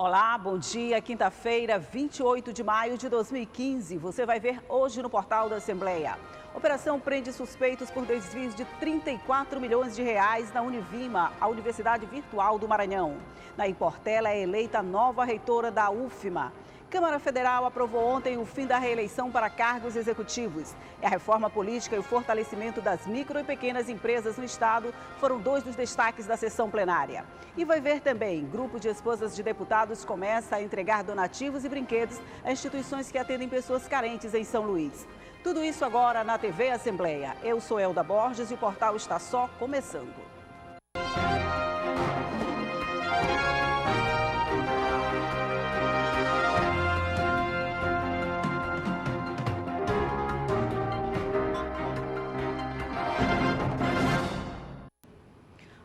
Olá, bom dia. Quinta-feira, 28 de maio de 2015. Você vai ver hoje no portal da Assembleia. Operação prende suspeitos por desvios de 34 milhões de reais na Univima, a Universidade Virtual do Maranhão. Nair Portela é eleita nova reitora da UFMA. Câmara Federal aprovou ontem o fim da reeleição para cargos executivos. A reforma política e o fortalecimento das micro e pequenas empresas no Estado foram dois dos destaques da sessão plenária. E vai ver também, grupo de esposas de deputados começa a entregar donativos e brinquedos a instituições que atendem pessoas carentes em São Luís. Tudo isso agora na TV Assembleia. Eu sou Elda Borges e o portal está só começando.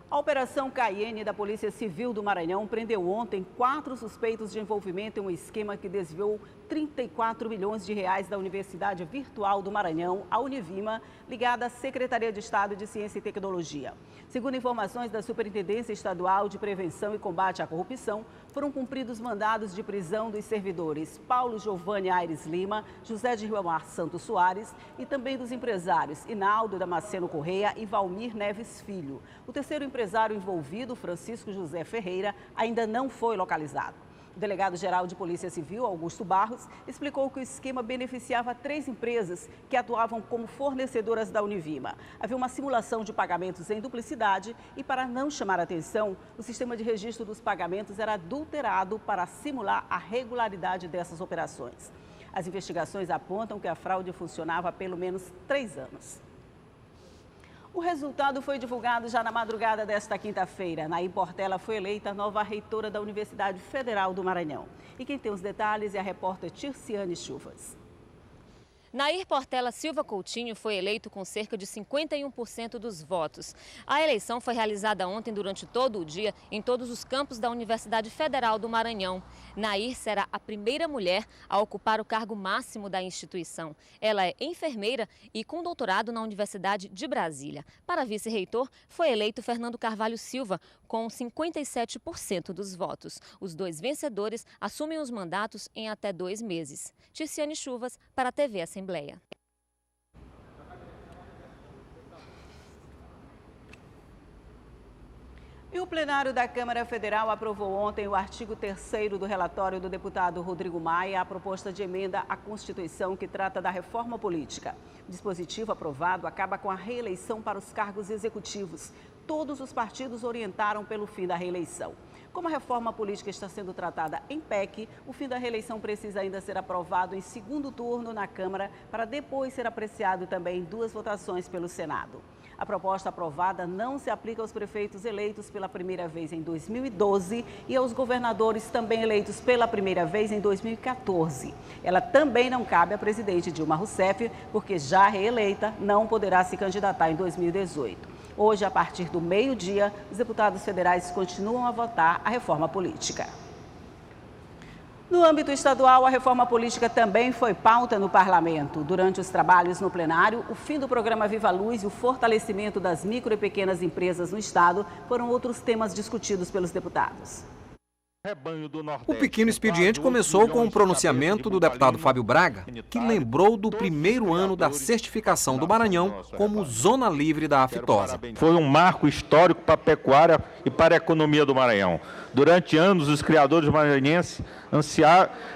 A Operação Cayenne da Polícia Civil do Maranhão prendeu ontem 4 suspeitos de envolvimento em um esquema que desviou 34 milhões de reais da Universidade Virtual do Maranhão, a Univima, ligada à Secretaria de Estado de Ciência e Tecnologia. Segundo informações da Superintendência Estadual de Prevenção e Combate à Corrupção, foram cumpridos mandados de prisão dos servidores Paulo Giovanni Aires Lima, José de Riomar Santos Soares e também dos empresários Inaldo Damasceno Correia e Valmir Neves Filho. O terceiro empresário envolvido, Francisco José Ferreira, ainda não foi localizado. O delegado-geral de Polícia Civil, Augusto Barros, explicou que o esquema beneficiava 3 empresas que atuavam como fornecedoras da Univima. Havia uma simulação de pagamentos em duplicidade e, para não chamar atenção, o sistema de registro dos pagamentos era adulterado para simular a regularidade dessas operações. As investigações apontam que a fraude funcionava há pelo menos 3 anos. O resultado foi divulgado já na madrugada desta quinta-feira. Nair Portela foi eleita nova reitora da Universidade Federal do Maranhão. E quem tem os detalhes é a repórter Tirciane Chuvas. Nair Portela Silva Coutinho foi eleito com cerca de 51% dos votos. A eleição foi realizada ontem durante todo o dia em todos os campos da Universidade Federal do Maranhão. Nair será a primeira mulher a ocupar o cargo máximo da instituição. Ela é enfermeira e com doutorado na Universidade de Brasília. Para vice-reitor, foi eleito Fernando Carvalho Silva, com 57% dos votos. Os 2 vencedores assumem os mandatos em até 2 meses. Tirciane Chuvas, para a TV Assembleia. E o plenário da Câmara Federal aprovou ontem o artigo 3º do relatório do deputado Rodrigo Maia, a proposta de emenda à Constituição que trata da reforma política. O dispositivo aprovado acaba com a reeleição para os cargos executivos. Todos os partidos orientaram pelo fim da reeleição. Como a reforma política está sendo tratada em PEC, o fim da reeleição precisa ainda ser aprovado em segundo turno na Câmara, para depois ser apreciado também em 2 votações pelo Senado. A proposta aprovada não se aplica aos prefeitos eleitos pela primeira vez em 2012 e aos governadores também eleitos pela primeira vez em 2014. Ela também não cabe à presidente Dilma Rousseff, porque já reeleita não poderá se candidatar em 2018. Hoje, a partir do meio-dia, os deputados federais continuam a votar a reforma política. No âmbito estadual, a reforma política também foi pauta no parlamento. Durante os trabalhos no plenário, o fim do programa Viva Luz e o fortalecimento das micro e pequenas empresas no estado foram outros temas discutidos pelos deputados. O pequeno expediente começou com o pronunciamento do deputado Fábio Braga, que lembrou do primeiro ano da certificação do Maranhão como zona livre da aftosa. Foi um marco histórico para a pecuária e para a economia do Maranhão. Durante anos, os criadores maranhenses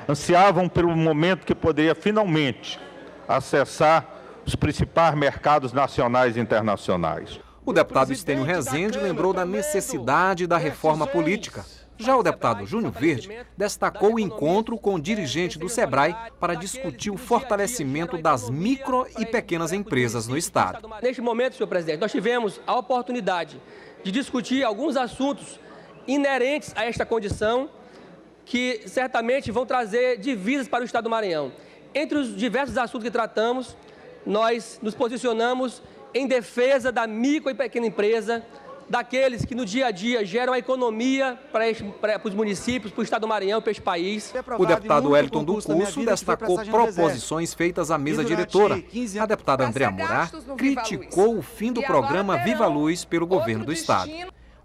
ansiavam pelo momento que poderia finalmente acessar os principais mercados nacionais e internacionais. O deputado Estênio Rezende lembrou da necessidade da reforma política. Já o deputado Júnior Verde destacou o encontro com o dirigente do SEBRAE para discutir o fortalecimento das micro e pequenas empresas no estado. Neste momento, senhor presidente, nós tivemos a oportunidade de discutir alguns assuntos inerentes a esta condição que certamente vão trazer divisas para o estado do Maranhão. Entre os diversos assuntos que tratamos, nós nos posicionamos em defesa da micro e pequena empresa, daqueles que no dia a dia geram a economia para os municípios, para o estado do Maranhão, para este país. O deputado Wellington do Curso destacou proposições feitas à mesa diretora. A deputada Andréa Morar criticou o fim do programa Viva Luz pelo governo do estado.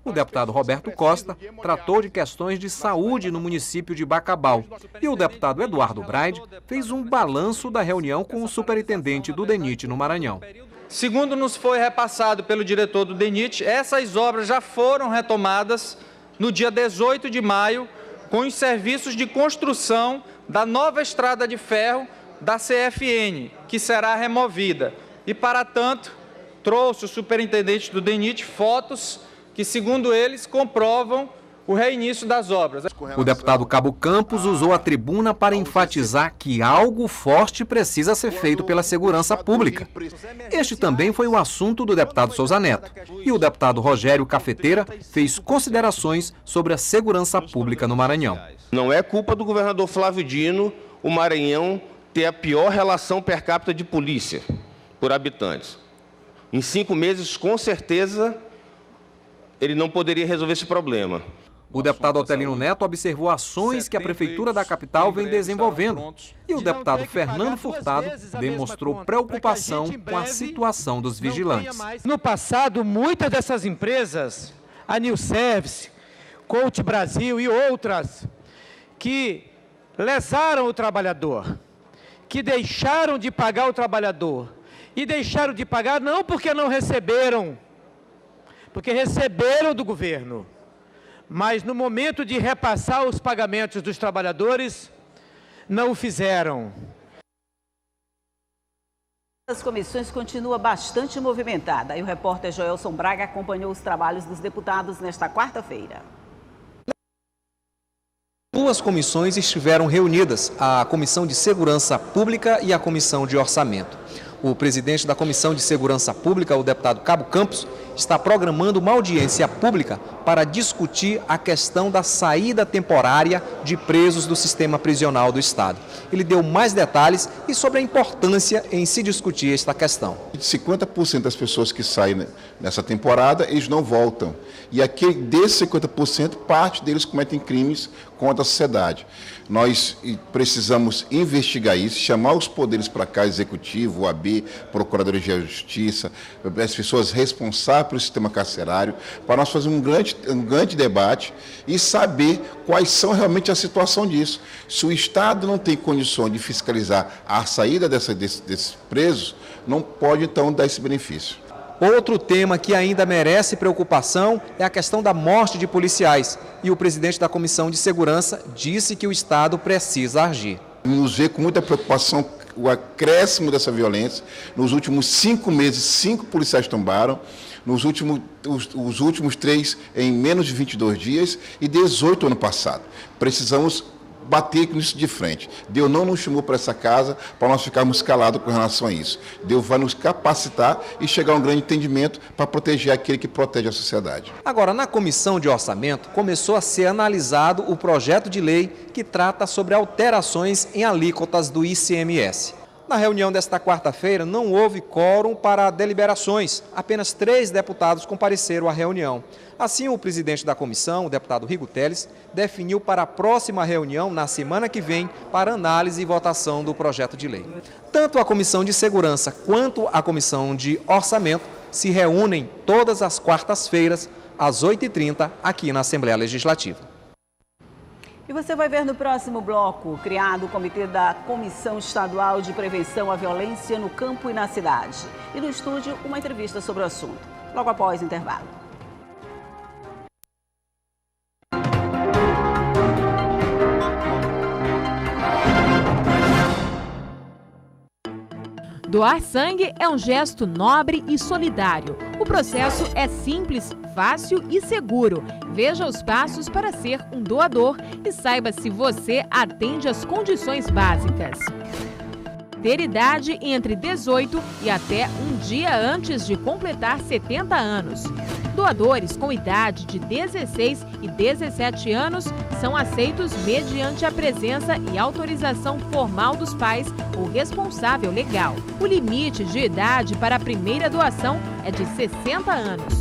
O deputado Roberto Costa tratou de questões de saúde no município de Bacabal. E o deputado Eduardo Braide fez um balanço da reunião com o superintendente do DENIT no Maranhão. Segundo nos foi repassado pelo diretor do DENIT, essas obras já foram retomadas no dia 18 de maio, com os serviços de construção da nova estrada de ferro da CFN, que será removida. E, para tanto, trouxe o superintendente do DENIT fotos que, segundo eles, comprovam o reinício das obras. O deputado Cabo Campos usou a tribuna para enfatizar que algo forte precisa ser feito pela segurança pública. Este também foi o assunto do deputado Souza Neto. E o deputado Rogério Cafeteira fez considerações sobre a segurança pública no Maranhão. Não é culpa do governador Flávio Dino o Maranhão ter a pior relação per capita de polícia por habitantes. Em 5 meses, com certeza, ele não poderia resolver esse problema. O deputado Otelino Neto observou ações que a Prefeitura da capital vem desenvolvendo. E o deputado Fernando Furtado demonstrou preocupação com a situação dos vigilantes. No passado, muitas dessas empresas, a New Service, Coach Brasil e outras, que lesaram o trabalhador, que deixaram de pagar o trabalhador. E deixaram de pagar não porque não receberam, porque receberam do governo. Mas no momento de repassar os pagamentos dos trabalhadores, não o fizeram. As comissões continua bastante movimentada e o repórter Joelson Braga acompanhou os trabalhos dos deputados nesta quarta-feira. 2 comissões estiveram reunidas, a Comissão de Segurança Pública e a Comissão de Orçamento. O presidente da Comissão de Segurança Pública, o deputado Cabo Campos, está programando uma audiência pública para discutir a questão da saída temporária de presos do sistema prisional do Estado. Ele deu mais detalhes e sobre a importância em se discutir esta questão. 50% das pessoas que saem nessa temporada, eles não voltam. E aqui, desses 50%, parte deles cometem crimes contra a sociedade. Nós precisamos investigar isso, chamar os poderes para cá, Executivo, OAB, Procuradoria de Justiça, as pessoas responsáveis pelo sistema carcerário, para nós fazermos um grande debate e saber quais são realmente a situação disso. Se o Estado não tem condições de fiscalizar a saída desses presos, não pode, então, dar esse benefício. Outro tema que ainda merece preocupação é a questão da morte de policiais. E o presidente da Comissão de Segurança disse que o Estado precisa agir. Nos vê com muita preocupação o acréscimo dessa violência. Nos últimos 5 meses, 5 policiais tombaram. Os últimos 3 em menos de 22 dias e 18 ano passado. Precisamos bater com isso de frente. Deus não nos chamou para essa casa para nós ficarmos calados com relação a isso. Deus vai nos capacitar e chegar a um grande entendimento para proteger aquele que protege a sociedade. Agora, na Comissão de Orçamento, começou a ser analisado o projeto de lei que trata sobre alterações em alíquotas do ICMS. Na reunião desta quarta-feira, não houve quórum para deliberações. Apenas 3 deputados compareceram à reunião. Assim, o presidente da comissão, o deputado Rigo Teles, definiu para a próxima reunião, na semana que vem, para análise e votação do projeto de lei. Tanto a Comissão de Segurança quanto a Comissão de Orçamento se reúnem todas as quartas-feiras, às 8h30, aqui na Assembleia Legislativa. E você vai ver no próximo bloco, criado o Comitê da Comissão Estadual de Prevenção à Violência no Campo e na Cidade. E no estúdio, uma entrevista sobre o assunto. Logo após o intervalo. Doar sangue é um gesto nobre e solidário. O processo é simples, fácil e seguro. Veja os passos para ser um doador e saiba se você atende às condições básicas. Ter idade entre 18 e até um dia antes de completar 70 anos. Doadores com idade de 16 e 17 anos são aceitos mediante a presença e autorização formal dos pais ou responsável legal. O limite de idade para a primeira doação é de 60 anos.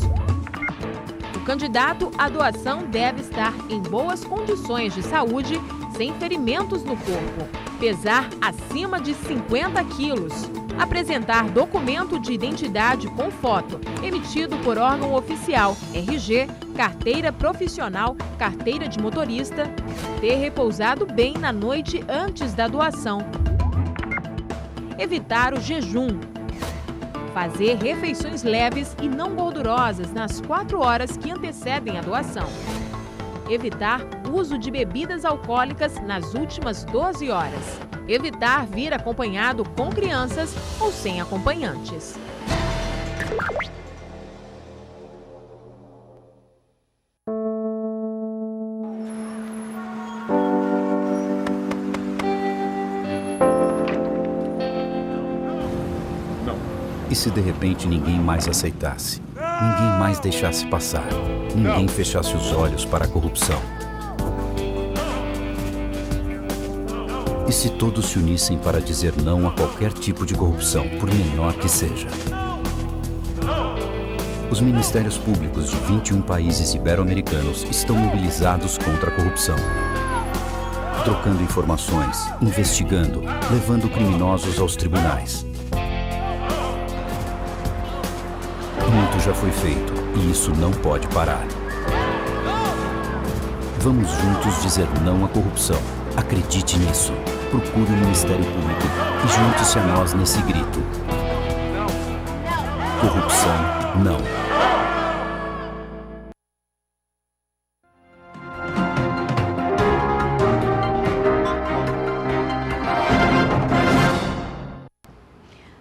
O candidato à doação deve estar em boas condições de saúde, sem ferimentos no corpo, pesar acima de 50 quilos, Apresentar documento de identidade com foto, emitido por órgão oficial, RG, carteira profissional, carteira de motorista, ter repousado bem na noite antes da doação. Evitar o jejum. Fazer refeições leves e não gordurosas nas 4 horas que antecedem a doação. Evitar o uso de bebidas alcoólicas nas últimas 12 horas. Evitar vir acompanhado com crianças ou sem acompanhantes. E se de repente ninguém mais aceitasse? Ninguém mais deixasse passar? Ninguém fechasse os olhos para a corrupção? E se todos se unissem para dizer não a qualquer tipo de corrupção, por menor que seja? Os ministérios públicos de 21 países ibero-americanos estão mobilizados contra a corrupção. Trocando informações, investigando, levando criminosos aos tribunais. Muito já foi feito e isso não pode parar. Vamos juntos dizer não à corrupção. Acredite nisso. Procure o Ministério Público e junte-se a nós nesse grito. Corrupção, não.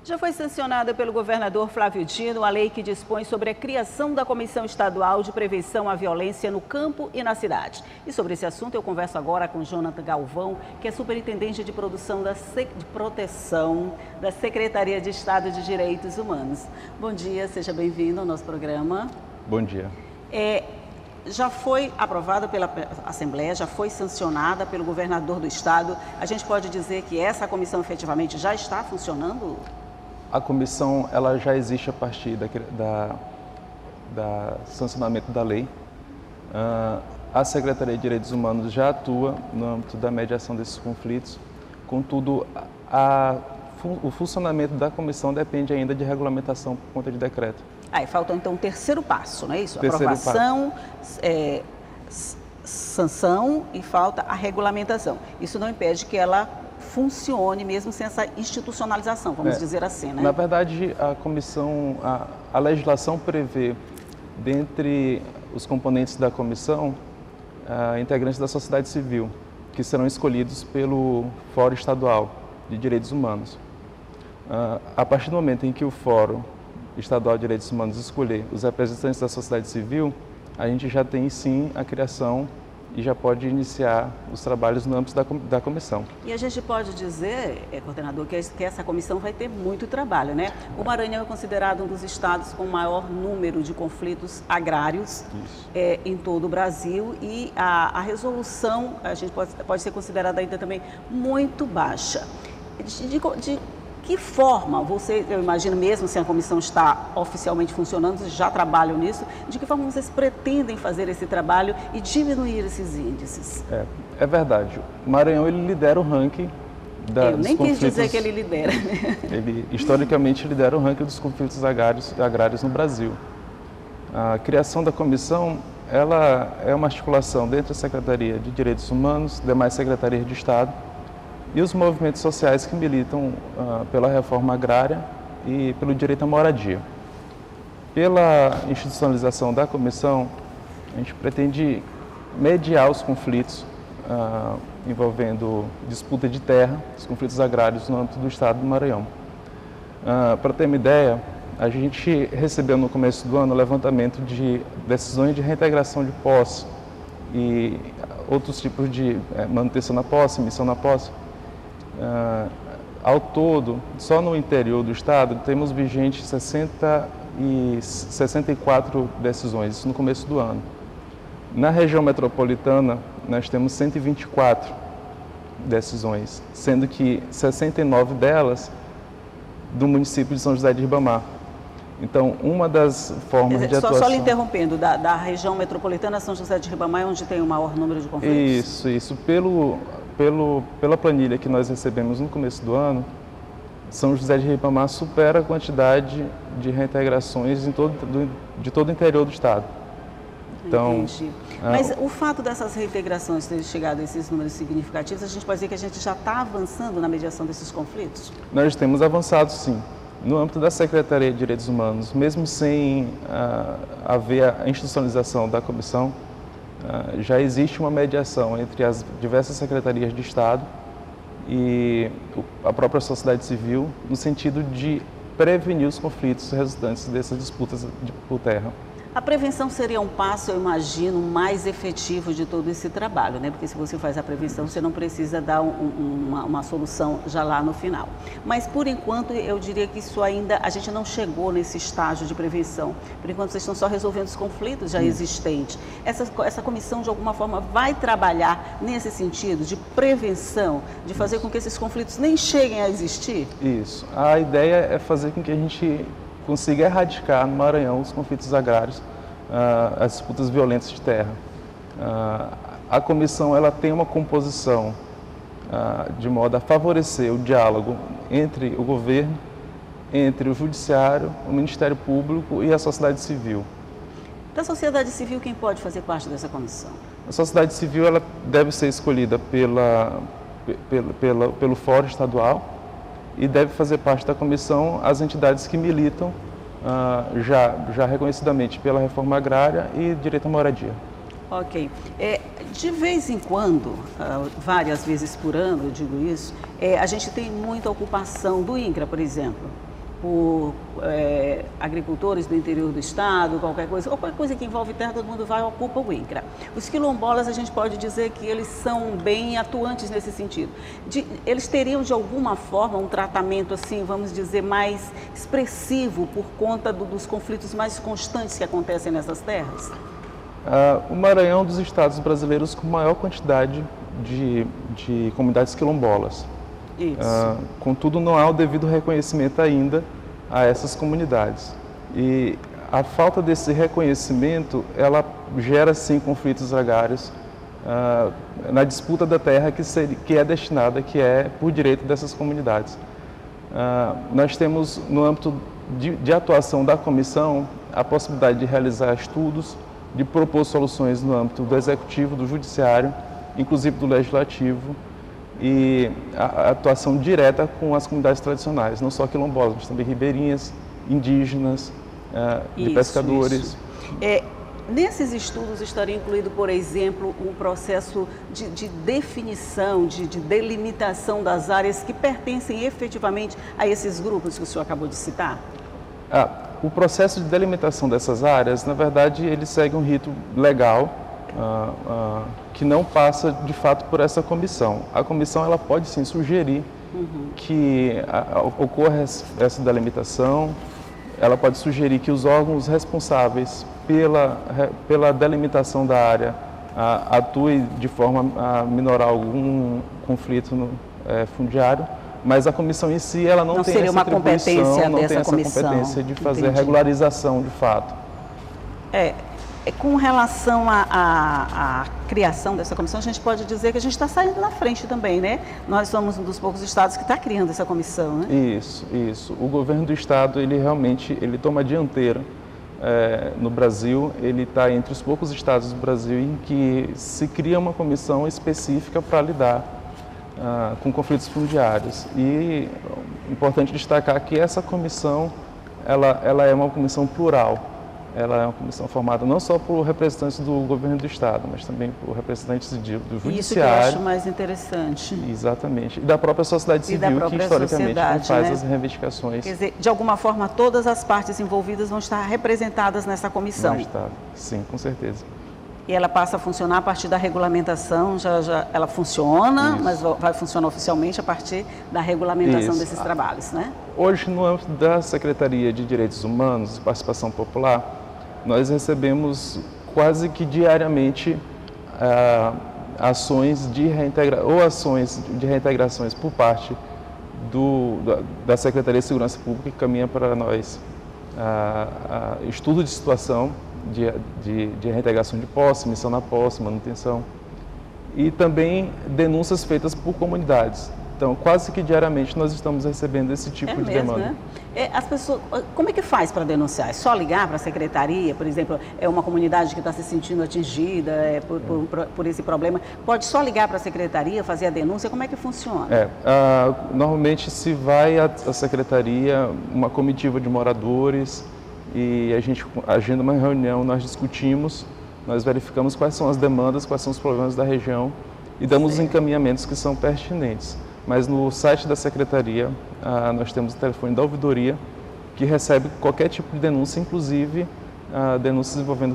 Já foi sancionada pelo governador Flávio Dino a lei que dispõe sobre a criação da Comissão Estadual de Prevenção à Violência no Campo e na Cidade. E sobre esse assunto eu converso agora com Jonathan Galvão, que é superintendente de proteção da Secretaria de Estado de Direitos Humanos. Bom dia, seja bem-vindo ao nosso programa. Bom dia. Já foi aprovada pela Assembleia, já foi sancionada pelo governador do Estado. A gente pode dizer que essa comissão efetivamente já está funcionando? A comissão ela já existe a partir da sancionamento da lei. A Secretaria de Direitos Humanos já atua no âmbito da mediação desses conflitos. Contudo, o funcionamento da comissão depende ainda de regulamentação por conta de decreto. E falta então o terceiro passo, não é isso? Aprovação, sanção e falta a regulamentação. Isso não impede que ela funcione mesmo sem essa institucionalização, vamos dizer assim, né? Na verdade, a comissão, a legislação prevê, dentre os componentes da comissão, integrantes da sociedade civil, que serão escolhidos pelo Fórum Estadual de Direitos Humanos. A partir do momento em que o Fórum Estadual de Direitos Humanos escolher os representantes da sociedade civil, a gente já tem sim a criação e já pode iniciar os trabalhos no âmbito da comissão. E a gente pode dizer, coordenador, que essa comissão vai ter muito trabalho, né? O Maranhão é considerado um dos estados com o maior número de conflitos agrários em todo o Brasil e a resolução, a gente pode ser considerada ainda também muito baixa. De que forma eu imagino mesmo se a comissão está oficialmente funcionando, vocês já trabalham nisso, de que forma vocês pretendem fazer esse trabalho e diminuir esses índices? É verdade. O Maranhão ele lidera o ranking Eu nem quis dizer que ele lidera. Ele historicamente lidera o ranking dos conflitos agrários no Brasil. A criação da comissão ela é uma articulação entre a Secretaria de Direitos Humanos, demais secretarias de Estado, e os movimentos sociais que militam pela reforma agrária e pelo direito à moradia. Pela institucionalização da comissão, a gente pretende mediar os conflitos envolvendo disputa de terra, os conflitos agrários no âmbito do estado do Maranhão. Para ter uma ideia, a gente recebeu no começo do ano o levantamento de decisões de reintegração de posse e outros tipos de manutenção na posse, missão na posse. Ao todo, só no interior do estado, temos vigentes 64 decisões, isso no começo do ano. Na região metropolitana, nós temos 124 decisões, sendo que 69 delas do município de São José de Ribamar. Então, uma das formas de atuação... Só lhe interrompendo, da região metropolitana, São José de Ribamar é onde tem o maior número de conflitos? Isso. Pela planilha que nós recebemos no começo do ano, São José de Ribamar supera a quantidade de reintegrações de todo o interior do estado. Então, entendi. Mas o fato dessas reintegrações terem chegado a esses números significativos, a gente pode dizer que a gente já está avançando na mediação desses conflitos? Nós temos avançado, sim. No âmbito da Secretaria de Direitos Humanos, mesmo sem haver a institucionalização da comissão, já existe uma mediação entre as diversas secretarias de Estado e a própria sociedade civil, no sentido de prevenir os conflitos resultantes dessas disputas por terra. A prevenção seria um passo, eu imagino, mais efetivo de todo esse trabalho, né? Porque se você faz a prevenção, você não precisa dar uma solução já lá no final. Mas, por enquanto, eu diria que isso ainda, a gente não chegou nesse estágio de prevenção. Por enquanto, vocês estão só resolvendo os conflitos já existentes. Essa comissão, de alguma forma, vai trabalhar nesse sentido de prevenção, de fazer com que esses conflitos nem cheguem a existir? Isso. A ideia é fazer com que a gente consiga erradicar no Maranhão os conflitos agrários, as disputas violentas de terra. A comissão ela tem uma composição de modo a favorecer o diálogo entre o governo, entre o judiciário, o Ministério Público e a sociedade civil. Da sociedade civil, quem pode fazer parte dessa comissão? A sociedade civil ela deve ser escolhida pelo Fórum Estadual, e deve fazer parte da comissão as entidades que militam já reconhecidamente pela reforma agrária e direito à moradia. Ok. De vez em quando, várias vezes por ano, eu digo isso, a gente tem muita ocupação do INCRA, por exemplo, por agricultores do interior do estado, qualquer coisa que envolve terra, todo mundo vai e ocupa o INCRA. Os quilombolas, a gente pode dizer que eles são bem atuantes nesse sentido. Eles teriam, de alguma forma, um tratamento, assim, vamos dizer, mais expressivo por conta dos conflitos mais constantes que acontecem nessas terras? O Maranhão é um dos estados brasileiros com maior quantidade de comunidades quilombolas. Isso. Contudo, não há o devido reconhecimento ainda a essas comunidades. E a falta desse reconhecimento, ela gera, sim, conflitos agrários na disputa da terra que é destinada, que é por direito dessas comunidades. Nós temos, no âmbito de atuação da comissão, a possibilidade de realizar estudos, de propor soluções no âmbito do Executivo, do Judiciário, inclusive do Legislativo, e a atuação direta com as comunidades tradicionais, não só quilombolas, mas também ribeirinhas, indígenas, de pescadores. Nesses estudos estaria incluído, por exemplo, um processo de definição, de delimitação das áreas que pertencem efetivamente a esses grupos que o senhor acabou de citar? O processo de delimitação dessas áreas, na verdade, ele segue um rito legal, que não passa de fato por essa comissão. A comissão ela pode sim sugerir que ocorra essa delimitação, ela pode sugerir que os órgãos responsáveis pela delimitação da área atuem de forma a minorar algum conflito fundiário, mas a comissão em si ela não tem essa atribuição, não tem essa competência de fazer regularização de fato. Com relação à criação dessa comissão, a gente pode dizer que a gente está saindo na frente também, né? Nós somos um dos poucos estados que está criando essa comissão, né? Isso. O governo do estado, ele realmente toma a dianteira no Brasil. Ele está entre os poucos estados do Brasil em que se cria uma comissão específica para lidar com conflitos fundiários. E é importante destacar que essa comissão, ela é uma comissão plural. Ela é uma comissão formada não só por representantes do governo do estado, mas também por representantes do judiciário. Isso que eu acho mais interessante. Exatamente. E da própria sociedade civil, que historicamente faz as reivindicações. Quer dizer, de alguma forma, todas as partes envolvidas vão estar representadas nessa comissão. Vão estar, sim, com certeza. E ela passa a funcionar a partir da regulamentação, ela funciona, Isso. mas vai funcionar oficialmente a partir da regulamentação desses trabalhos, né? Hoje, no âmbito da Secretaria de Direitos Humanos e Participação Popular, nós recebemos quase que diariamente ações de reintegrações por parte da Secretaria de Segurança Pública, que caminha para nós estudo de situação de reintegração de posse, missão na posse, manutenção, e também denúncias feitas por comunidades. Então, quase que diariamente nós estamos recebendo esse tipo de demanda. Né? As pessoas, como é que faz para denunciar? É só ligar para a secretaria, por exemplo, é uma comunidade que está se sentindo atingida por esse problema, pode só ligar para a secretaria, fazer a denúncia? Como é que funciona? Normalmente se vai à secretaria, uma comitiva de moradores, e a gente agenda uma reunião, nós discutimos, nós verificamos quais são as demandas, quais são os problemas da região e damos os encaminhamentos que são pertinentes. Mas no site da secretaria, nós temos o telefone da ouvidoria, que recebe qualquer tipo de denúncia, inclusive denúncias envolvendo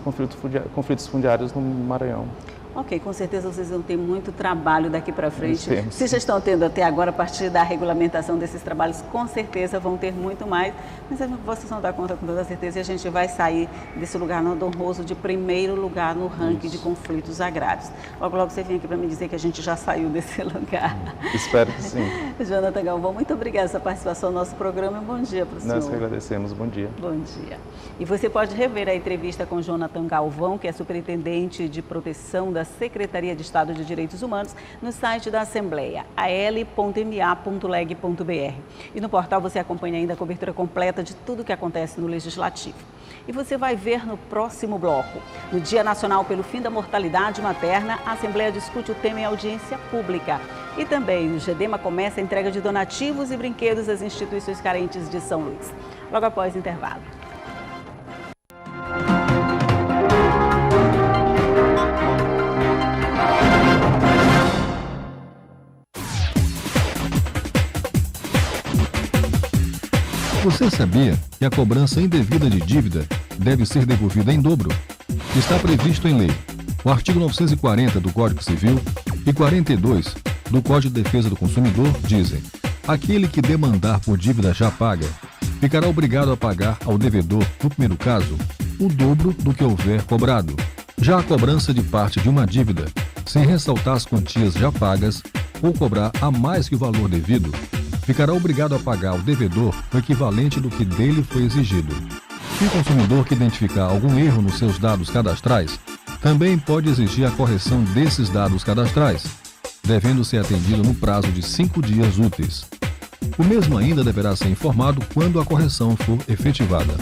conflitos fundiários no Maranhão. Ok, com certeza vocês vão ter muito trabalho daqui para frente. Vocês já estão tendo até agora, a partir da regulamentação desses trabalhos, com certeza vão ter muito mais. Mas vocês vão dar conta com toda certeza e a gente vai sair desse lugar honroso de primeiro lugar no ranking de conflitos agrários. Logo, logo você vem aqui para me dizer que a gente já saiu desse lugar. Espero que sim. Jonathan Galvão, muito obrigada pela sua participação no nosso programa e um bom dia para o senhor. Nós que agradecemos, bom dia. Bom dia. E você pode rever a entrevista com Jonathan Galvão, que é superintendente de proteção da Secretaria de Estado de Direitos Humanos, no site da Assembleia, al.ma.leg.br. E no portal você acompanha ainda a cobertura completa de tudo o que acontece no Legislativo. E você vai ver no próximo bloco. No Dia Nacional pelo Fim da Mortalidade Materna, a Assembleia discute o tema em audiência pública. E também o GEDEMA começa a entrega de donativos e brinquedos às instituições carentes de São Luís. Logo após o intervalo. Você sabia que a cobrança indevida de dívida deve ser devolvida em dobro? Está previsto em lei. O artigo 940 do Código Civil e 42 do Código de Defesa do Consumidor dizem: aquele que demandar por dívida já paga ficará obrigado a pagar ao devedor, no primeiro caso, o dobro do que houver cobrado. Já a cobrança de parte de uma dívida, sem ressaltar as quantias já pagas ou cobrar a mais que o valor devido, ficará obrigado a pagar ao devedor o equivalente do que dele foi exigido. Se o consumidor que identificar algum erro nos seus dados cadastrais, também pode exigir a correção desses dados cadastrais, devendo ser atendido no prazo de 5 dias úteis. O mesmo ainda deverá ser informado quando a correção for efetivada.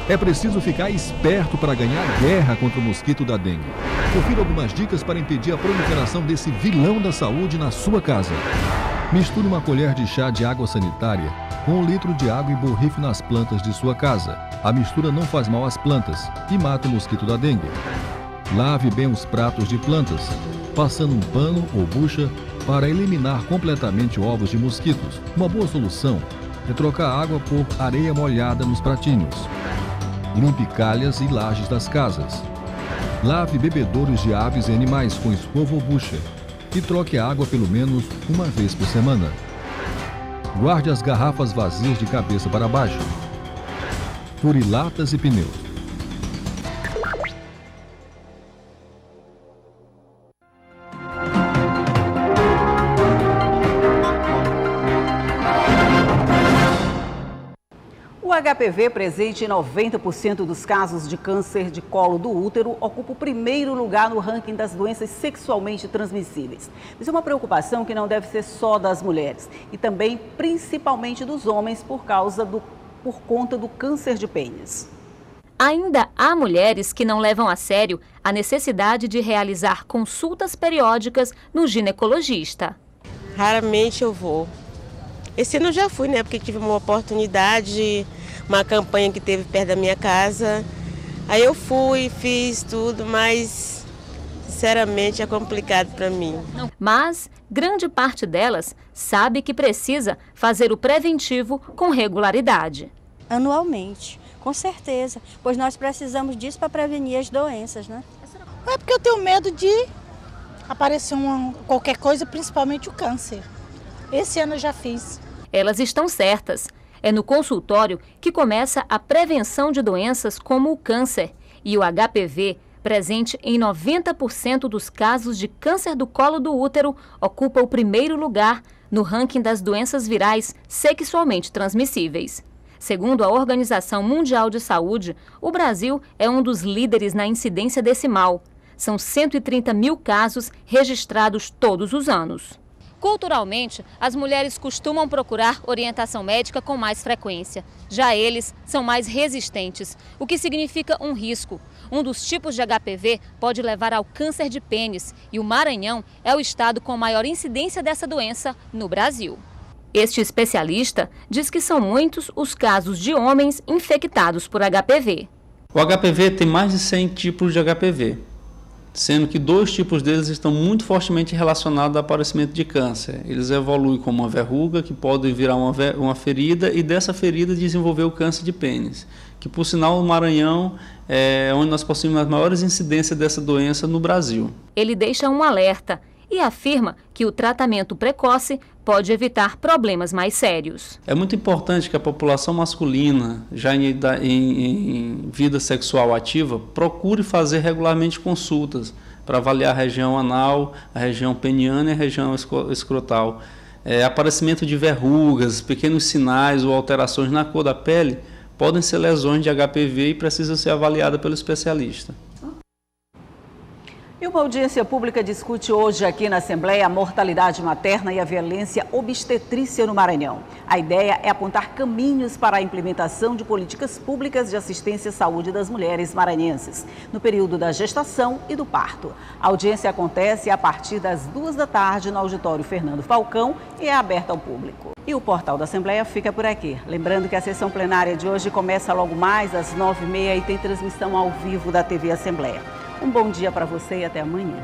É preciso ficar esperto para ganhar a guerra contra o mosquito da dengue. Confira algumas dicas para impedir a proliferação desse vilão da saúde na sua casa. Misture uma colher de chá de água sanitária com 1 litro de água e borrife nas plantas de sua casa. A mistura não faz mal às plantas e mata o mosquito da dengue. Lave bem os pratos de plantas, passando um pano ou bucha para eliminar completamente ovos de mosquitos. Uma boa solução é trocar água por areia molhada nos pratinhos. Limpe calhas e lajes das casas. Lave bebedouros de aves e animais com escova ou bucha e troque a água pelo menos uma vez por semana. Guarde as garrafas vazias de cabeça para baixo. Fure latas e pneus. O HPV, presente em 90% dos casos de câncer de colo do útero, ocupa o primeiro lugar no ranking das doenças sexualmente transmissíveis. Isso é uma preocupação que não deve ser só das mulheres e também, principalmente, dos homens por conta do câncer de pênis. Ainda há mulheres que não levam a sério a necessidade de realizar consultas periódicas no ginecologista. Raramente eu vou. Esse ano eu já fui, né? Porque tive uma oportunidade, uma campanha que teve perto da minha casa. Aí eu fui, fiz tudo, mas sinceramente é complicado para mim. Mas grande parte delas sabe que precisa fazer o preventivo com regularidade. Anualmente, com certeza, pois nós precisamos disso para prevenir as doenças, né? É porque eu tenho medo de aparecer qualquer coisa, principalmente o câncer. Esse ano eu já fiz. Elas estão certas. É no consultório que começa a prevenção de doenças como o câncer e o HPV, presente em 90% dos casos de câncer do colo do útero, ocupa o primeiro lugar no ranking das doenças virais sexualmente transmissíveis. Segundo a Organização Mundial de Saúde, o Brasil é um dos líderes na incidência desse mal. São 130 mil casos registrados todos os anos. Culturalmente, as mulheres costumam procurar orientação médica com mais frequência. Já eles são mais resistentes, o que significa um risco. Um dos tipos de HPV pode levar ao câncer de pênis e o Maranhão é o estado com maior incidência dessa doença no Brasil. Este especialista diz que são muitos os casos de homens infectados por HPV. O HPV tem mais de 100 tipos de HPV, sendo que 2 tipos deles estão muito fortemente relacionados ao aparecimento de câncer. Eles evoluem como uma verruga, que pode virar uma ferida, e dessa ferida desenvolver o câncer de pênis, que por sinal o Maranhão é onde nós possuímos as maiores incidências dessa doença no Brasil. Ele deixa um alerta e afirma que o tratamento precoce pode evitar problemas mais sérios. É muito importante que a população masculina, já em vida sexual ativa, procure fazer regularmente consultas para avaliar a região anal, a região peniana e a região escrotal. Aparecimento de verrugas, pequenos sinais ou alterações na cor da pele podem ser lesões de HPV e precisam ser avaliadas pelo especialista. E uma audiência pública discute hoje aqui na Assembleia a mortalidade materna e a violência obstetrícia no Maranhão. A ideia é apontar caminhos para a implementação de políticas públicas de assistência à saúde das mulheres maranhenses, no período da gestação e do parto. A audiência acontece a partir das 2 da tarde no auditório Fernando Falcão e é aberta ao público. E o portal da Assembleia fica por aqui. Lembrando que a sessão plenária de hoje começa logo mais às 9h30 e tem transmissão ao vivo da TV Assembleia. Um bom dia para você e até amanhã.